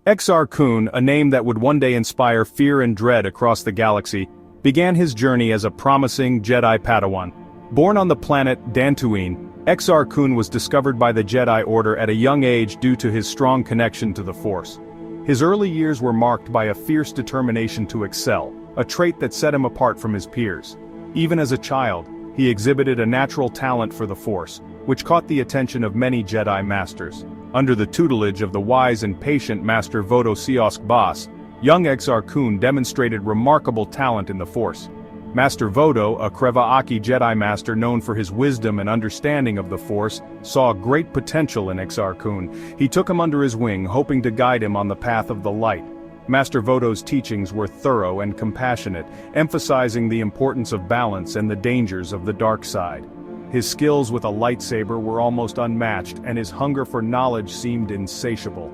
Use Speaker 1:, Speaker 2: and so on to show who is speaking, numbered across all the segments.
Speaker 1: Exar Kun, a name that would one day inspire fear and dread across the galaxy, began his journey as a promising Jedi Padawan. Born on the planet Dantooine, Exar Kun was discovered by the Jedi Order at a young age due to his strong connection to the Force. His early years were marked by a fierce determination to excel, a trait that set him apart from his peers. Even as a child, he exhibited a natural talent for the Force, which caught the attention of many Jedi Masters. Under the tutelage of the wise and patient Master Vodo Siosk Boss, young Exar Kun demonstrated remarkable talent in the Force. Master Vodo, a Kreva-Aki Jedi Master known for his wisdom and understanding of the Force, saw great potential in Exar Kun. He took him under his wing, hoping to guide him on the path of the light. Master Vodo's teachings were thorough and compassionate, emphasizing the importance of balance and the dangers of the dark side. His skills with a lightsaber were almost unmatched, and his hunger for knowledge seemed insatiable.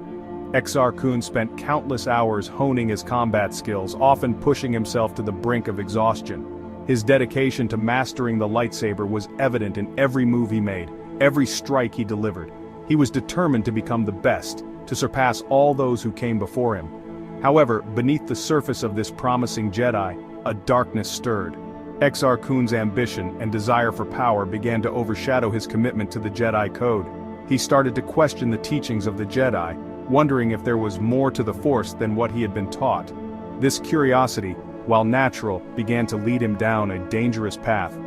Speaker 1: Exar Kun spent countless hours honing his combat skills, often pushing himself to the brink of exhaustion. His dedication to mastering the lightsaber was evident in every move he made, every strike he delivered. He was determined to become the best, to surpass all those who came before him. However, beneath the surface of this promising Jedi, a darkness stirred. Exar Kun's ambition and desire for power began to overshadow his commitment to the Jedi Code. He started to question the teachings of the Jedi, wondering if there was more to the Force than what he had been taught. This curiosity, while natural, began to lead him down a dangerous path.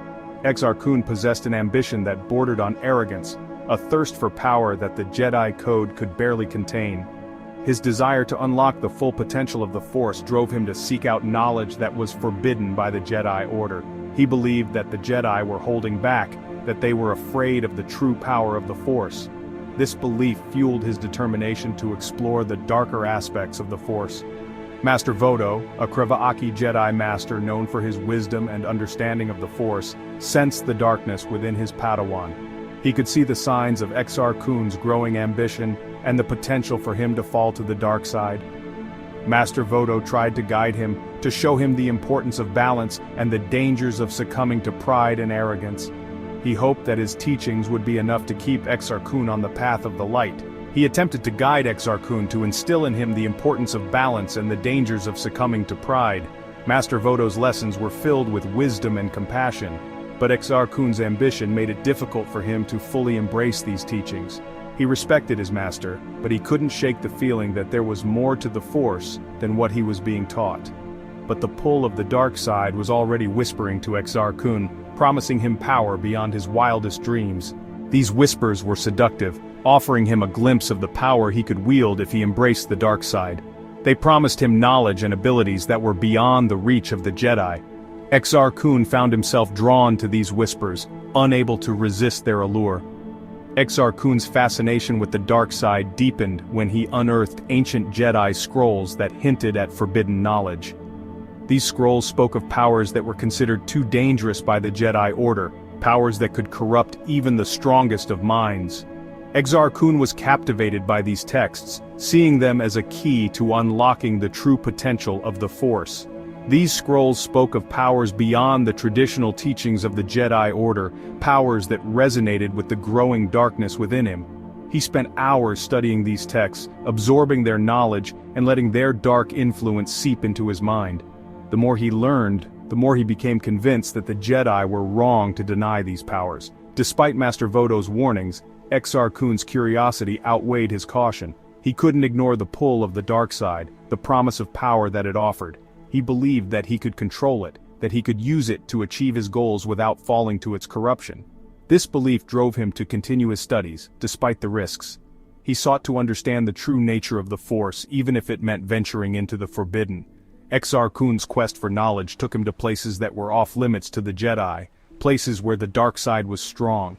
Speaker 1: Exar Kun possessed an ambition that bordered on arrogance, a thirst for power that the Jedi Code could barely contain. His desire to unlock the full potential of the Force drove him to seek out knowledge that was forbidden by the Jedi Order. He believed that the Jedi were holding back, that they were afraid of the true power of the Force. This belief fueled his determination to explore the darker aspects of the Force. Master Vodo, a Kreva-Aki Jedi Master known for his wisdom and understanding of the Force, sensed the darkness within his Padawan. He could see the signs of Exar Kun's growing ambition and the potential for him to fall to the dark side. Master Vodo tried to guide him, to show him the importance of balance and the dangers of succumbing to pride and arrogance. He hoped that his teachings would be enough to keep Exar Kun on the path of the light. He attempted to guide Exar Kun to instill in him the importance of balance and the dangers of succumbing to pride. Master Vodo's lessons were filled with wisdom and compassion, but Exar Kun's ambition made it difficult for him to fully embrace these teachings. He respected his master, but he couldn't shake the feeling that there was more to the Force than what he was being taught. But the pull of the dark side was already whispering to Exar Kun, promising him power beyond his wildest dreams. These whispers were seductive, offering him a glimpse of the power he could wield if he embraced the dark side. They promised him knowledge and abilities that were beyond the reach of the Jedi. Exar Kun found himself drawn to these whispers, unable to resist their allure. Exar Kun's fascination with the dark side deepened when he unearthed ancient Jedi scrolls that hinted at forbidden knowledge. These scrolls spoke of powers that were considered too dangerous by the Jedi Order, powers that could corrupt even the strongest of minds. Exar Kun was captivated by these texts, seeing them as a key to unlocking the true potential of the Force. These scrolls spoke of powers beyond the traditional teachings of the Jedi Order, powers that resonated with the growing darkness within him. He spent hours studying these texts, absorbing their knowledge, and letting their dark influence seep into his mind. The more he learned, the more he became convinced that the Jedi were wrong to deny these powers. Despite Master Vodo's warnings, Exar Kun's curiosity outweighed his caution. He couldn't ignore the pull of the dark side, the promise of power that it offered. He believed that he could control it, that he could use it to achieve his goals without falling to its corruption. This belief drove him to continue his studies, despite the risks. He sought to understand the true nature of the Force, even if it meant venturing into the forbidden. Exar Kun's quest for knowledge took him to places that were off-limits to the Jedi, places where the dark side was strong.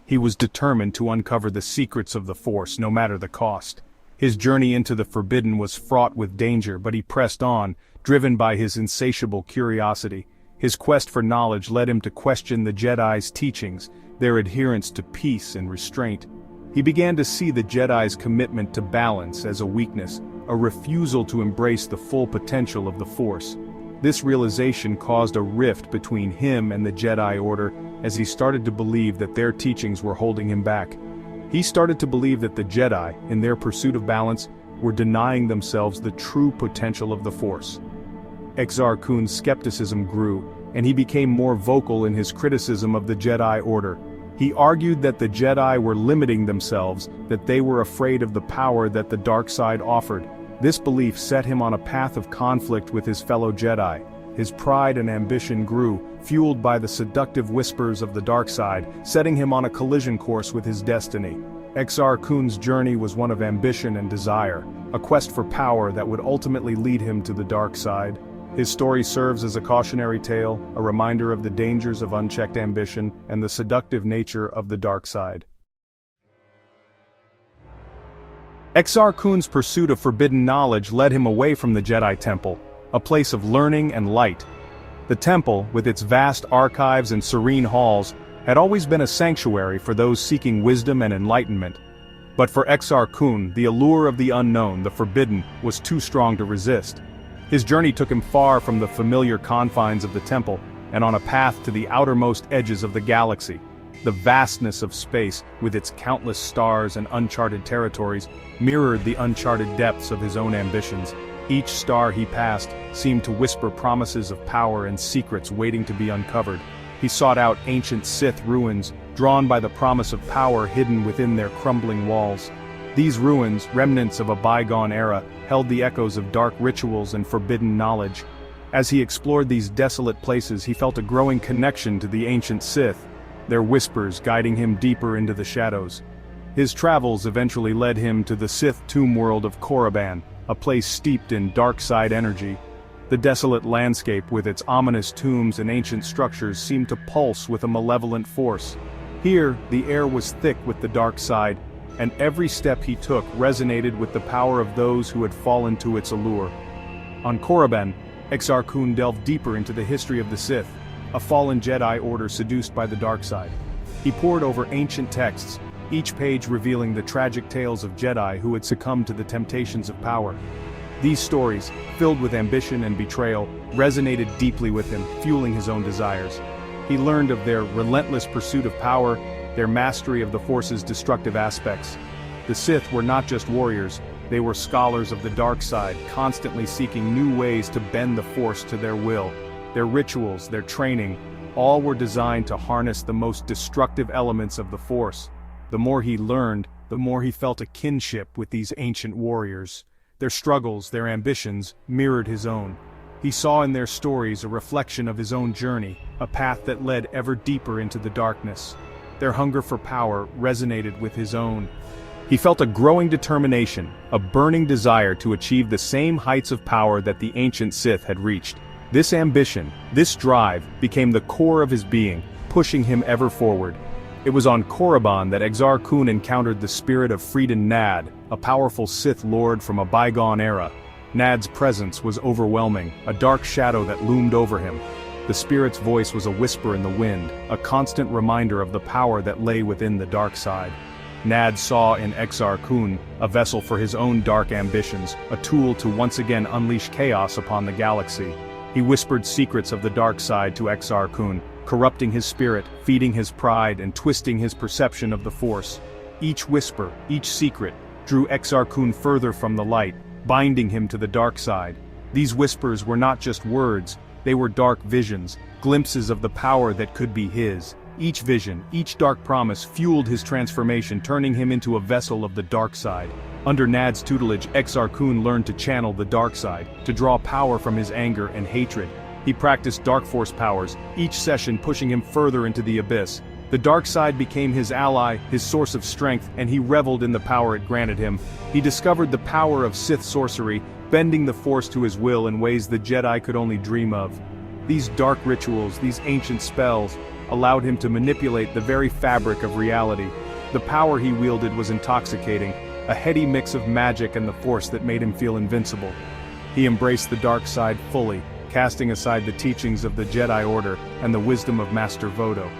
Speaker 1: He was determined to uncover the secrets of the Force, no matter the cost. His journey into the forbidden was fraught with danger, but he pressed on, driven by his insatiable curiosity. His quest for knowledge led him to question the Jedi's teachings, their adherence to peace and restraint. He began to see the Jedi's commitment to balance as a weakness, a refusal to embrace the full potential of the Force. This realization caused a rift between him and the Jedi Order as he started to believe that their teachings were holding him back. He started to believe that the Jedi, in their pursuit of balance, were denying themselves the true potential of the Force. Exar Kun's skepticism grew, and he became more vocal in his criticism of the Jedi Order. He argued that the Jedi were limiting themselves, that they were afraid of the power that the dark side offered. This belief set him on a path of conflict with his fellow Jedi. His pride and ambition grew, fueled by the seductive whispers of the dark side, setting him on a collision course with his destiny. Exar Kun's journey was one of ambition and desire, a quest for power that would ultimately lead him to the dark side. His story serves as a cautionary tale, a reminder of the dangers of unchecked ambition and the seductive nature of the dark side. Exar Kun's pursuit of forbidden knowledge led him away from the Jedi Temple, a place of learning and light. The temple, with its vast archives and serene halls, had always been a sanctuary for those seeking wisdom and enlightenment. But for Exar Kun, the allure of the unknown, the forbidden, was too strong to resist. His journey took him far from the familiar confines of the temple, and on a path to the outermost edges of the galaxy. The vastness of space, with its countless stars and uncharted territories, mirrored the uncharted depths of his own ambitions. Each star he passed seemed to whisper promises of power and secrets waiting to be uncovered. He sought out ancient Sith ruins, drawn by the promise of power hidden within their crumbling walls. These ruins, remnants of a bygone era, held the echoes of dark rituals and forbidden knowledge. As he explored these desolate places, he felt a growing connection to the ancient Sith, their whispers guiding him deeper into the shadows. His travels eventually led him to the Sith tomb world of Corban, a place steeped in dark side energy. The desolate landscape with its ominous tombs and ancient structures seemed to pulse with a malevolent force. Here, the air was thick with the dark side, and every step he took resonated with the power of those who had fallen to its allure. On Corban, Exar Kun delved deeper into the history of the Sith, a fallen Jedi Order seduced by the dark side. He pored over ancient texts, each page revealing the tragic tales of Jedi who had succumbed to the temptations of power. These stories, filled with ambition and betrayal, resonated deeply with him, fueling his own desires. He learned of their relentless pursuit of power, their mastery of the Force's destructive aspects. The Sith were not just warriors, they were scholars of the dark side, constantly seeking new ways to bend the Force to their will. Their rituals, their training, all were designed to harness the most destructive elements of the Force. The more he learned, the more he felt a kinship with these ancient warriors. Their struggles, their ambitions, mirrored his own. He saw in their stories a reflection of his own journey, a path that led ever deeper into the darkness. Their hunger for power resonated with his own. He felt a growing determination, a burning desire to achieve the same heights of power that the ancient Sith had reached. This ambition, this drive, became the core of his being, pushing him ever forward. It was on Corban that Exar Kun encountered the spirit of Freedon Nad, a powerful Sith Lord from a bygone era. Nad's presence was overwhelming, a dark shadow that loomed over him. The spirit's voice was a whisper in the wind, a constant reminder of the power that lay within the dark side. Nad saw in Exar Kun a vessel for his own dark ambitions, a tool to once again unleash chaos upon the galaxy. He whispered secrets of the dark side to Exar Kun, corrupting his spirit, feeding his pride, and twisting his perception of the Force. Each whisper, each secret, drew Exar Kun further from the light, binding him to the dark side. These whispers were not just words, they were dark visions, glimpses of the power that could be his. Each vision, each dark promise fueled his transformation, turning him into a vessel of the dark side. Under Nad's tutelage, Exar Kun learned to channel the dark side, to draw power from his anger and hatred. He practiced dark force powers, each session pushing him further into the abyss. The dark side became his ally, his source of strength, and he reveled in the power it granted him. He discovered the power of Sith sorcery, bending the Force to his will in ways the Jedi could only dream of. These dark rituals, these ancient spells, allowed him to manipulate the very fabric of reality. The power he wielded was intoxicating, a heady mix of magic and the Force that made him feel invincible. He embraced the dark side fully, casting aside the teachings of the Jedi Order and the wisdom of Master Vodo.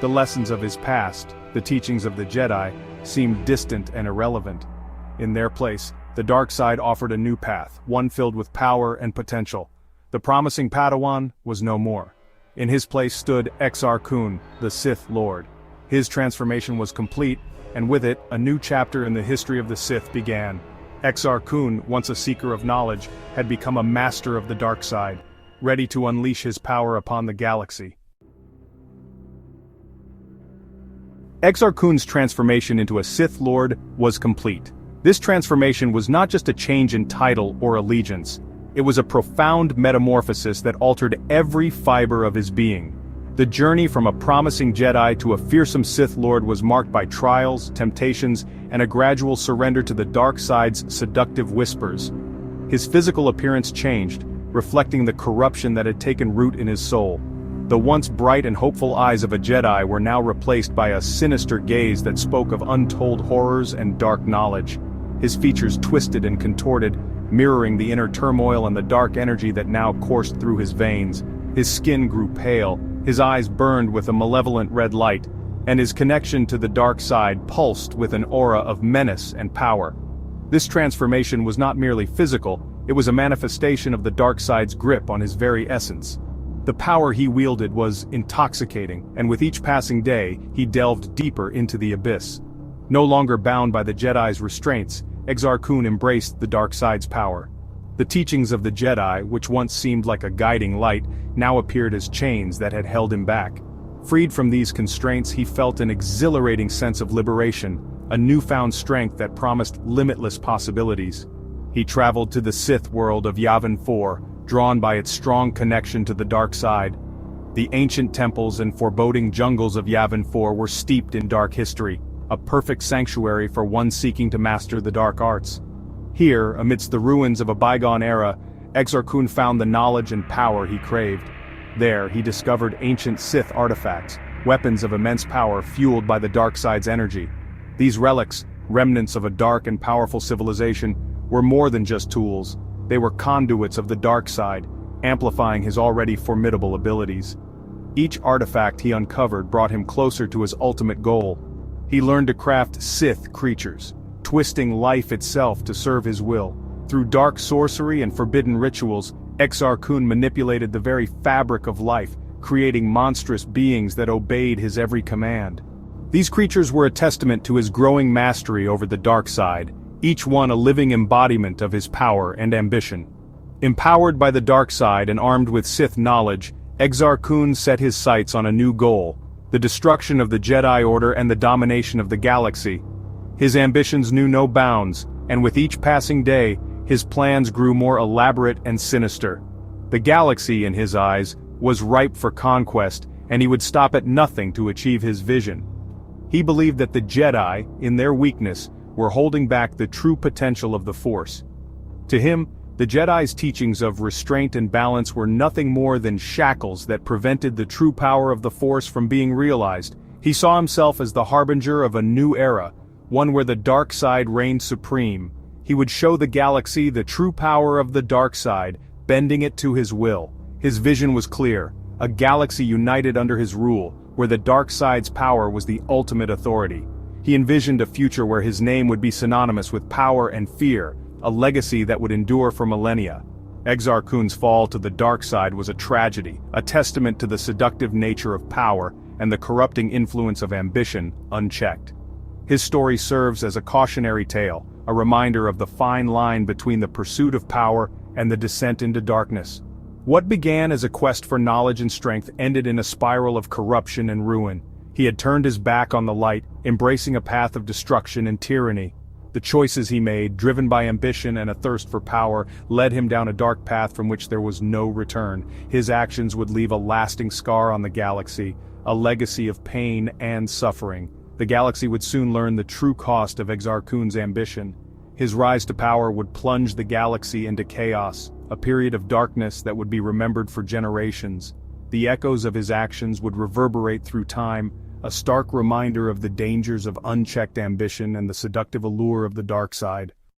Speaker 1: The lessons of his past, the teachings of the Jedi, seemed distant and irrelevant. In their place, the dark side offered a new path, one filled with power and potential. The promising Padawan was no more. In his place stood Exar Kun, the Sith Lord. His transformation was complete, and with it, a new chapter in the history of the Sith began. Exar Kun, once a seeker of knowledge, had become a master of the dark side, ready to unleash his power upon the galaxy. Exar Kun's transformation into a Sith Lord was complete. This transformation was not just a change in title or allegiance. It was a profound metamorphosis that altered every fiber of his being. The journey from a promising Jedi to a fearsome Sith Lord was marked by trials, temptations, and a gradual surrender to the dark side's seductive whispers. His physical appearance changed, reflecting the corruption that had taken root in his soul. The once bright and hopeful eyes of a Jedi were now replaced by a sinister gaze that spoke of untold horrors and dark knowledge. His features twisted and contorted, mirroring the inner turmoil and the dark energy that now coursed through his veins. His skin grew pale, his eyes burned with a malevolent red light, and his connection to the dark side pulsed with an aura of menace and power. This transformation was not merely physical, it was a manifestation of the dark side's grip on his very essence. The power he wielded was intoxicating, and with each passing day, he delved deeper into the abyss. No longer bound by the Jedi's restraints, Exar Kun embraced the dark side's power. The teachings of the Jedi, which once seemed like a guiding light, now appeared as chains that had held him back. Freed from these constraints, he felt an exhilarating sense of liberation, a newfound strength that promised limitless possibilities. He traveled to the Sith world of Yavin 4, drawn by its strong connection to the dark side. The ancient temples and foreboding jungles of Yavin 4 were steeped in dark history, a perfect sanctuary for one seeking to master the dark arts. Here, amidst the ruins of a bygone era, Exar Kun found the knowledge and power he craved. There, he discovered ancient Sith artifacts, weapons of immense power fueled by the dark side's energy. These relics, remnants of a dark and powerful civilization, were more than just tools. They were conduits of the dark side, amplifying his already formidable abilities. Each artifact he uncovered brought him closer to his ultimate goal. He learned to craft Sith creatures, twisting life itself to serve his will. Through dark sorcery and forbidden rituals, Exar Kun manipulated the very fabric of life, creating monstrous beings that obeyed his every command. These creatures were a testament to his growing mastery over the dark side, each one a living embodiment of his power and ambition. Empowered by the dark side and armed with Sith knowledge, Exar Kun set his sights on a new goal: the destruction of the Jedi Order and the domination of the galaxy. His ambitions knew no bounds, and with each passing day, his plans grew more elaborate and sinister. The galaxy, in his eyes, was ripe for conquest, and he would stop at nothing to achieve his vision. He believed that the Jedi, in their weakness, were holding back the true potential of the Force. To him, the Jedi's teachings of restraint and balance were nothing more than shackles that prevented the true power of the Force from being realized. He saw himself as the harbinger of a new era, one where the dark side reigned supreme. He would show the galaxy the true power of the dark side, bending it to his will. His vision was clear: a galaxy united under his rule, where the dark side's power was the ultimate authority. He envisioned a future where his name would be synonymous with power and fear, a legacy that would endure for millennia. Exar Kun's fall to the dark side was a tragedy, a testament to the seductive nature of power and the corrupting influence of ambition, unchecked. His story serves as a cautionary tale, a reminder of the fine line between the pursuit of power and the descent into darkness. What began as a quest for knowledge and strength ended in a spiral of corruption and ruin. He had turned his back on the light, embracing a path of destruction and tyranny. The choices he made, driven by ambition and a thirst for power, led him down a dark path from which there was no return. His actions would leave a lasting scar on the galaxy, a legacy of pain and suffering. The galaxy would soon learn the true cost of Exar Kun's ambition. His rise to power would plunge the galaxy into chaos, a period of darkness that would be remembered for generations. The echoes of his actions would reverberate through time, a stark reminder of the dangers of unchecked ambition and the seductive allure of the dark side.